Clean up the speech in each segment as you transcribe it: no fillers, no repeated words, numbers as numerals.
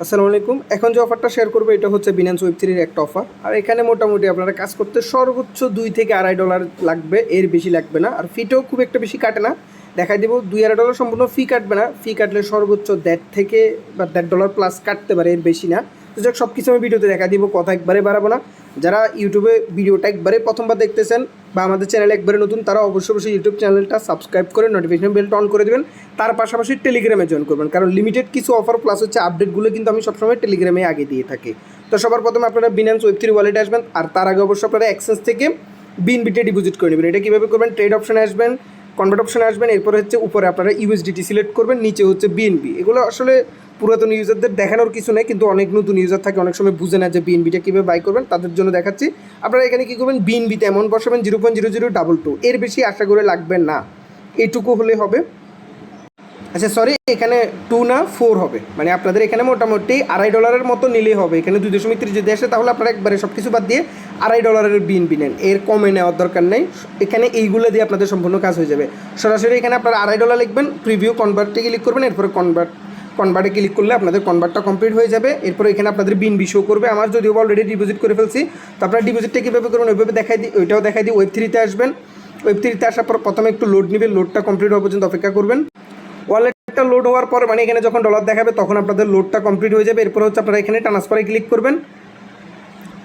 আসসালামু আলাইকুম। এখন যে অফারটা শেয়ার করবো এটা হচ্ছে বিনান্স ওয়েব3-র একটা অফার। আর এখানে মোটামুটি আপনারা কাজ করতে সর্বোচ্চ $2 থেকে $2.5 লাগবে, এর বেশি লাগবে না। আর ফিটাও খুব একটা বেশি কাটে না। দেখাই দেবো $2-2.5 সম্পূর্ণ ফি কাটবে না। ফি কাটলে সর্বোচ্চ $1.5 প্লাস কাটতে পারে, এর বেশি না। তো যাক, সব কিছু আমি ভিডিওতে দেখা দিব, কথা একবারে বাড়াবো না। যারা ইউটিউবে ভিডিওটা একবারে প্রথমবার দেখতেছেন বা আমাদের চ্যানেলে একবারে নতুন, তারা অবশ্যই ইউটিউব চ্যানেলটা সাবস্ক্রাইব করে নোটিফিকেশন বেলটা অন করে দেবেন। তার পাশাপাশি টেলিগ্রামে জয়েন করবেন, কারণ লিমিটেড কিছু অফার প্লাস হচ্ছে আপডেটগুলো কিন্তু আমি সবসময় টেলিগ্রামে আগে দিয়ে থাকি। তো সবার প্রথমে আপনারা বিনান্স ওয়েব3 ওয়ালেটে আসবেন, আর তার আগে অবশ্যই আপনারা এক্সচেঞ্জ থেকে বিএনবিতে ডিপোজিট করে নেবেন। এটা কীভাবে করবেন? ট্রেড অপশানে আসবেন, কনভার্ট অপশানে আসবেন, এরপরে হচ্ছে উপরে আপনারা ইউএসডিটি সিলেক্ট করবেন, নিচে হচ্ছে বিএনবি। এগুলো আসলে পুরাতন ইউজারদের দেখানোর কিছু নেই, কিন্তু অনেক নতুন ইউজার থাকে, অনেক সময় বুঝে না যে বিএনবিটা কীভাবে বাই করবেন, তাদের জন্য দেখাচ্ছি। আপনারা এখানে কী করবেন? বিএনবিতে এমন বসাবেন 0.0022, এর বেশি আশা করে লাগবে না, এইটুকু হলে হবে। আচ্ছা সরি, এখানে 2 না 4 হবে, মানে আপনাদের এখানে মোটামুটি $2.5 মতো নিলেই হবে। এখানে 2.3 যদি আসে তাহলে আপনারা একবারে সব কিছু বাদ দিয়ে $2.5 বিএনবি নেন, এর কমে নেওয়ার দরকার নেই। এখানে এইগুলো দিয়ে আপনাদের সম্পূর্ণ কাজ হয়ে যাবে। সরাসরি এখানে আপনারা $2.5 লিখবেন, প্রিভিউ কনভার্টে ক্লিক করবেন, এরপরে কনভার্টে ক্লিক করলে আপনাদের কনভার্টটা কমপ্লিট হয়ে যাবে। এরপরে এখানে আপনাদের বিএনবি শো করবে। আমার যদিও অলরেডি ডিপোজিট করে ফেলছি, তো আপনারা ডিপোজিটটা কীভাবে করবেন ওইভাবে দেখাই দিই, ওইটাও দেখাই দিই। ওয়েব3-তে আসবেন, ওয়েব3-তে আসার পর প্রথমে একটু লোড নেবেন, লোডটা কমপ্লিট হওয়া পর্যন্ত অপেক্ষা করবেন। ওয়ালেটটা লোড হওয়ার পর মানে এখানে যখন ডলার দেখাবে তখন আপনাদের লোডটা কমপ্লিট হয়ে যাবে। এরপর হচ্ছে আপনারা এখানে ট্রান্সফারে ক্লিক করবেন।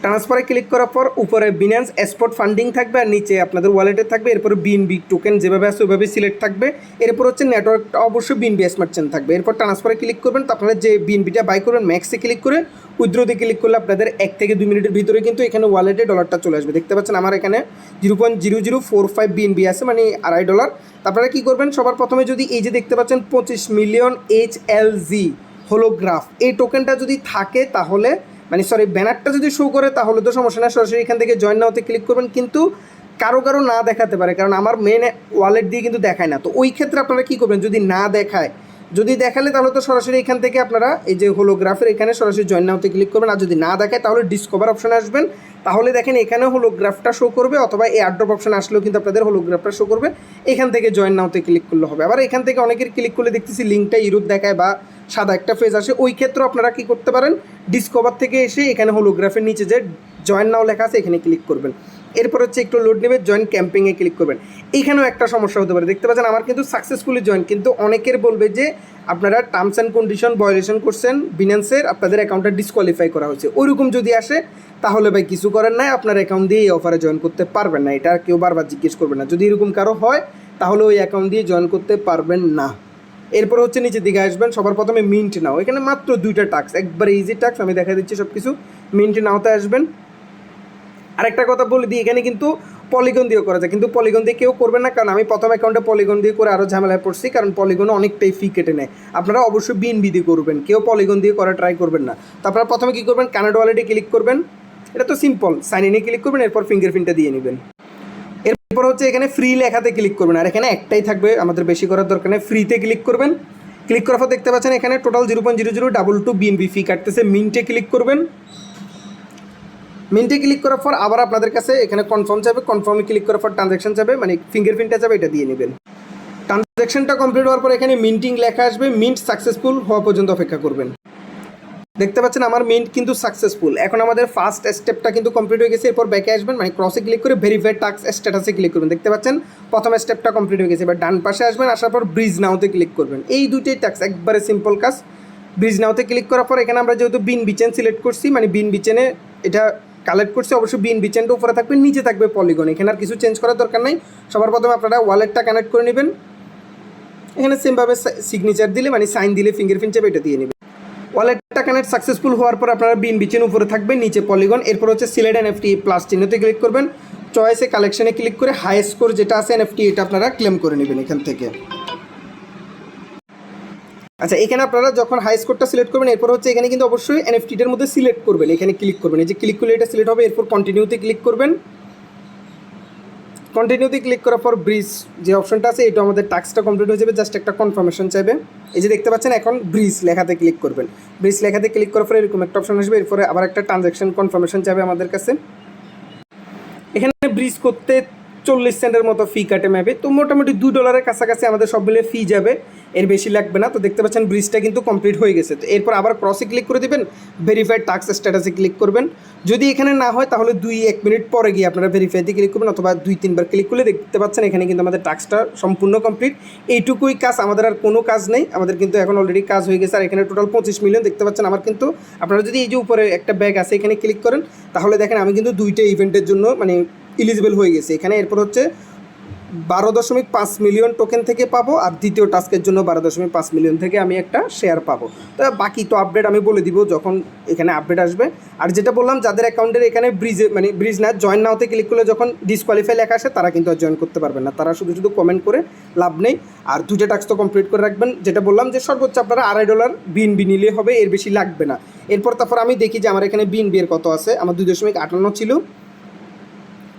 ট্রান্সফারে ক্লিক করার পর উপরে বিনান্স স্পট ফান্ডিং থাকবে আর নিচে আপনাদের ওয়ালেটে থাকবে। এরপর বিএনবি টোকেন যেভাবে আছে ওইভাবে সিলেক্ট থাকবে। এরপর হচ্ছে নেটওয়ার্কটা অবশ্যই বিএনবি স্মার্ট চেন থাকবে। এরপর ট্রান্সফারে ক্লিক করবেন, তো আপনারা যে বিএনবিটা বাই করবেন ম্যাক্সে ক্লিক করে উইথড্রোতে ক্লিক করলে আপনাদের 1 থেকে 2 মিনিটের ভিতরে কিন্তু এখানে ওয়ালেটে ডলারটা চলে আসবে। দেখতে পাচ্ছেন আমার এখানে 0.0045 বিএনবি আছে, মানে $2.5। আপনারা কী করবেন? সবার প্রথমে যদি এই যে দেখতে পাচ্ছেন 25 মিলিয়ন HLZ হোলোগ্রাফ, এই টোকেনটা যদি থাকে তাহলে মানে সরি ব্যানারটা যদি শো করে তাহলে তো সমস্যা না, সরাসরি এখান থেকে জয়েন নাওতে ক্লিক করবেন। কিন্তু কারো না দেখাতে পারে, কারণ আমার মেন ওয়ালেট দিয়ে কিন্তু দেখায় না। তো ওই ক্ষেত্রে আপনারা কী করবেন? যদি না দেখায়, যদি দেখালে তাহলে তো সরাসরি এখান থেকে আপনারা এই যে হোলোগ্রাফের এখানে সরাসরি জয়েন নাওতে ক্লিক করবেন। আর যদি না দেখায় তাহলে ডিসকভার অপশানে আসবেন, তাহলে দেখেন এখানে হোলোগ্রাফটা শো করবে, অথবা এই এয়ারড্রপ অপশানে আসলেও কিন্তু আপনাদের হোলোগ্রাফটা শো করবে। এখান থেকে জয়েন নাওতে ক্লিক করলে হবে। আবার এখান থেকে অনেকের ক্লিক করলে দেখতেছি লিঙ্কটা ইউরোপ দেখায় বা সাদা একটা ফেজ আসে। ওই ক্ষেত্রে আপনারা কী করতে পারেন? ডিসকভার থেকে এসে এখানে হোলোগ্রাফের নিচে যে জয়েন নাও লেখা আছে এখানে ক্লিক করবেন। এরপর হচ্ছে একটু লোড নেবে, জয়েন ক্যাম্পিংয়ে ক্লিক করবেন। এইখানেও একটা সমস্যা হতে পারে, দেখতে পাচ্ছেন আমার কিন্তু সাকসেসফুলি জয়েন, কিন্তু অনেকের বলবে যে আপনারা টার্মস অ্যান্ড কন্ডিশন ভায়োলেশন করছেন বিনান্সের, আপনাদের অ্যাকাউন্টটা ডিসকোয়ালিফাই করা হয়েছে। ওইরকম যদি আসে তাহলে ভাই কিছু করেন নাই, আপনার অ্যাকাউন্ট দিয়ে এই অফারে জয়েন করতে পারবেন না। এটা কেউ বারবার জিজ্ঞেস করবে না। যদি এরকম কারো হয় তাহলে ওই অ্যাকাউন্ট দিয়ে জয়েন করতে পারবেন না। এরপর হচ্ছে নিচের দিকে আসবেন, সবার প্রথমে মিন্ট নাও, এখানে মাত্র 2টা টাস্ক, একবারে ইজি টাস্ক, আমি দেখা দিচ্ছি সব কিছু। মিন্ট নাওতে আসবেন। আরেকটা কথা বলে দিই, এখানে কিন্তু পলিগন দিয়েও করা যায়, কিন্তু পলিগন দিয়ে কেউ করবেন না, কারণ আমি প্রথম অ্যাকাউন্টে পলিগন দিয়ে করে আরও ঝামেলায় পড়ছি, কারণ পলিগনে অনেকটাই ফি কেটে নেয়। আপনারা অবশ্যই বিএনবি দিয়ে করবেন, কেউ পলিগন দিয়ে করা ট্রাই করবেন না। তো আপনারা প্রথমে কী করবেন? কানাডা ওয়ালেটে ক্লিক করবেন, এটা তো সিম্পল, সাইন ইনে ক্লিক করবেন, এরপর ফিঙ্গারপ্রিন্টটা দিয়ে নেবেন। এরপর হচ্ছে এখানে ফ্রি লেখাতে ক্লিক করবেন, আর এখানে একটাই থাকবে, আমাদের বেশি করার দরকার নেই। ফ্রিতে ক্লিক করবেন। ক্লিক করার পর দেখতে পাচ্ছেন এখানে টোটাল 0.0022 বিএনবি ফি কাটতেছে। মিন্টে ক্লিক করবেন। মিন্টে ক্লিক করার পর আবার আপনাদের কাছে এখানে কনফার্ম যাবে, কনফার্মে ক্লিক করার পর ট্রানজ্যাকশন যাবে, মানে ফিঙ্গারপ্রিন্টটা যাবে, এটা দিয়ে নেবেন। ট্রানজ্যাকশনটা কমপ্লিট হওয়ার পর এখানে মিন্টিং লেখা আসবে, মিন্ট সাকসেসফুল হওয়া পর্যন্ত অপেক্ষা করবেন। দেখতে পাচ্ছেন আমার মিন্ট কিন্তু সাকসেসফুল। এখন আমাদের ফার্স্ট স্টেপটা কিন্তু কমপ্লিট হয়ে গেছে। এরপর ব্যাকে আসবেন, মানে ক্রসে ক্লিক করে ভেরিফাইড টাস্ক স্ট্যাটাসে ক্লিক করবেন। দেখতে পাচ্ছেন প্রথম স্টেপটা কমপ্লিট হয়ে গেছে। এবার ডান পাশে আসবেন, আসার পর ব্রিজ নাওতে ক্লিক করবেন। এই দুইটাই টাস্ক, একবারে সিম্পল কাজ। ব্রিজ নাওতে ক্লিক করার পর এখানে আমরা যেহেতু বিএনবি চেন সিলেক্ট করছি, মানে বিএনবি চেনে এটা কালেক্ট করছি, অবশ্যই বিএনবি চেনটা উপরে থাকবে, নিচে থাকবে পলিগন। এখানে আর কিছু চেঞ্জ করার দরকার নেই। সবার প্রথমে আপনারা ওয়ালেটটা কানেক্ট করে নেবেন। এখানে সেমভাবে সিগনেচার দিলে, মানে সাইন দিলে ফিঙ্গারপ্রিন্ট যাবে, এটা দিয়ে নেবেন। ওয়ালেটটা কানেক্ট সাকসেসফুল হওয়ার পর আপনারা বিএনবি চেন উপরে থাকবে, নিচে পলিগন। এরপর হচ্ছে সিলেক্ট এনএফটি প্লাস চিহ্নতে ক্লিক করবেন। চয়েসে কালেকশনে ক্লিক করে হাই স্কোর যেটা আছে এনএফটি, এটা আপনারা ক্লেম করে নেবেন এখান থেকে। আচ্ছা, এখানে আপনারা যখন হাই স্কোরটা সিলেক্ট করবেন, এরপর হচ্ছে এখানে কিন্তু অবশ্যই এনএফটিটার মধ্যে সিলেক্ট করবেন, এখানে ক্লিক করবেন। এই যে ক্লিক করলে এটা সিলেক্ট হবে। এরপর কন্টিনিউতে ক্লিক করবেন। কন্টিনিউতে ক্লিক করার পর ব্রিজ যে অপশনটা আছে, এটা আমাদের টাস্কটা কমপ্লিট হয়ে যাবে। জাস্ট একটা কনফার্মেশন চাইবে। এই যে দেখতে পাচ্ছেন এখন ব্রিজ লেখাতে ক্লিক করবেন। ব্রিজ লেখাতে ক্লিক করার পরে এরকম একটা অপশন আসবে। এরপরে আবার একটা ট্রানজ্যাকশন কনফার্মেশন চাইবে আমাদের কাছে। এখানে ব্রিজ করতে 40 সেন্টের মতো ফি কাটে ম্যাপে, তো মোটামুটি $2 কাছাকাছি আমাদের সব মিলে ফি যাবে। এর বেশি লাগবে না। তো দেখতে পাচ্ছেন ব্রিজটা কিন্তু কমপ্লিট হয়ে গেছে। তো এরপর আবার ক্রসে ক্লিক করে দেবেন, ভেরিফাইড টাস্ক স্ট্যাটাসে ক্লিক করবেন। যদি এখানে না হয় তাহলে 2-1 মিনিট পরে গিয়ে আপনারা ভেরিফাইতে ক্লিক করবেন, অথবা 2-3 বার ক্লিক করলে দেখতে পাচ্ছেন এখানে কিন্তু আমাদের টাস্কটা সম্পূর্ণ কমপ্লিট। এইটুকুই কাজ, আমাদের আর কোনো কাজ নেই, আমাদের কিন্তু এখন অলরেডি কাজ হয়ে গেছে। আর এখানে টোটাল 25 মিলিয়ন দেখতে পাচ্ছেন আমার কিন্তু। আপনারা যদি এই যে উপরে একটা ব্যাগ আছে এখানে ক্লিক করেন তাহলে দেখেন আমি কিন্তু 2টা ইভেন্টের জন্য মানে এলিজিবল হয়ে গেছে এখানে। এরপর হচ্ছে 12.5 মিলিয়ন টোকেন থেকে পাবো, আর দ্বিতীয় টাস্কের জন্য 12.5 মিলিয়ন থেকে আমি একটা শেয়ার পাবো। তো বাকি তো আপডেট আমি বলে দিব যখন এখানে আপডেট আসবে। আর যেটা বললাম, যাদের অ্যাকাউন্টের এখানে ব্রিজ না, জয়েন নাওতে ক্লিক করলে যখন ডিসকোয়ালিফাই লেখা আসে তারা কিন্তু আর জয়েন করতে পারবেন না, তারা শুধু শুধু কমেন্ট করে লাভ নেই। আর 2টা টাস্ক তো কমপ্লিট করে রাখবেন। যেটা বললাম যে সর্বোচ্চ আপনারা $2.5 বিএনবি নিলে হবে, এর বেশি লাগবে না। তারপর আমি দেখি যে আমার এখানে বিএনবি এর কত আছে। আমার 2.58 ছিল।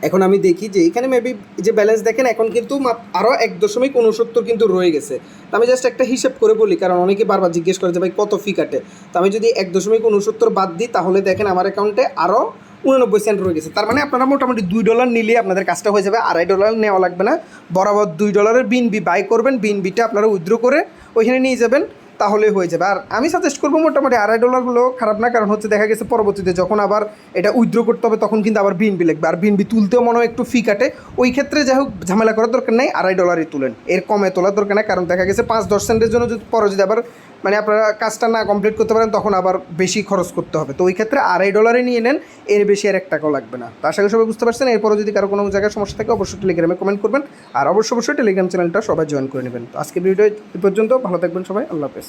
এখন আমি দেখি যে এখানে মেবি যে ব্যালেন্স দেখেন এখন কিন্তু আরও 1.69 কিন্তু রয়ে গেছে। তো আমি জাস্ট একটা হিসেব করে বলি, কারণ অনেকে বারবার জিজ্ঞেস করে যে ভাই কত ফি কাটে। তো আমি যদি 1.69 বাদ দিই তাহলে দেখেন আমার অ্যাকাউন্টে আরও 89 সেন্ট রয়ে গেছে। তার মানে আপনারা মোটামুটি $2 নিলে আপনাদের কাজটা হয়ে যাবে, $2.5 নেওয়া লাগবে না। বরাবর $2 বিএনবি বাই করবেন, বিএনবিটা আপনারা উইথড্র করে ওইখানে নিয়ে যাবেন, তাহলে হয়ে যাবে। আর আমি সাজেস্ট করবো মোটামুটি $2.5 হলেও খারাপ না, কারণ হচ্ছে দেখা গেছে পরবর্তীতে যখন আবার এটা উইথড্র করতে হবে তখন কিন্তু আবার বিএনবি লাগবে, আর বিএনবি তুলতেও মনে হয় একটু ফি কাটে। ওই ক্ষেত্রে যাই হোক ঝামেলা করার দরকার নেই, $2.5 তুলেন, এর কমে তোলার দরকার নেই। কারণ দেখা গেছে 5-10 সেন্টের জন্য যদি পরে যদি আবার মানে আপনারা কাজটা না কমপ্লিট করতে পারেন তখন আবার বেশি খরচ করতে হবে। তো ওই ক্ষেত্রে $2.5 নিয়ে নেন, এর বেশি আর 1 টাকাও লাগবে না। তো আশা করি সবাই বুঝতে পারছেন। এরপরও যদি কারো কোনো জায়গায় সমস্যা থাকে অবশ্যই টেলিগ্রামে কমেন্ট করবেন, আর অবশ্যই টেলিগ্রাম চ্যানেলটা সবাই জয়েন করে নেবেন। তো আজকে ভিডিও এই পর্যন্ত, ভালো থাকবেন সবাই, আল্লাহ হাফেজ।